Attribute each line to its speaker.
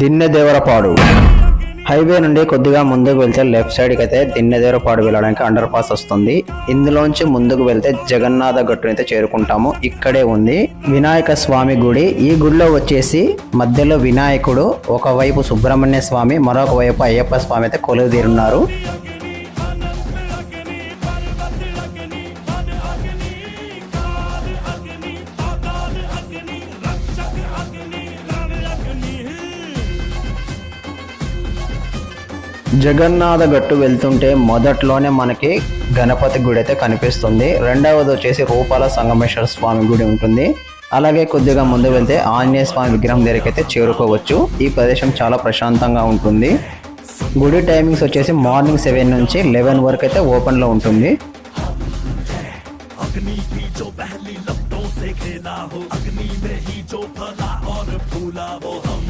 Speaker 1: దిన్నెదేవరపాడు highway నుండి కొద్దిగా ముందుకు వెళ్తే లెఫ్ట్ సైడ్కి అయితే దిన్నెదేవరపాడు వెళ్ళడానికి అండర్ పాస్ వస్తుంది. ఇందులోంచి ముందుకు వెళ్తే జగన్నాథ గట్టుని అయితే చేరుకుంటాము. ఇక్కడే ఉంది వినాయక స్వామి గుడి. ఈ గుడిలో వచ్చేసి మధ్యలో వినాయకుడు, ఒకవైపు సుబ్రహ్మణ్య స్వామి, మరొక వైపు అయ్యప్ప స్వామి అయితే కొలువు తీరున్నారు. జగన్నాథ గట్టు వెళ్తుంటే మొదట్లోనే మనకి గణపతి గుడి అయితే కనిపిస్తుంది. రెండవది వచ్చేసి రూపాల సంగమేశ్వర స్వామి గుడి ఉంటుంది. అలాగే కొద్దిగా ముందు వెళ్తే ఆంజనేయ స్వామి విగ్రహం దగ్గరికి అయితే చేరుకోవచ్చు. ఈ ప్రదేశం చాలా ప్రశాంతంగా ఉంటుంది. గుడి టైమింగ్స్ వచ్చేసి మార్నింగ్ 7 నుంచి 11 వరకు అయితే ఓపెన్లో ఉంటుంది. अग्नि की जो पहली लपटों से खेला हो, अग्नि में ही जो फला और फूला वो हम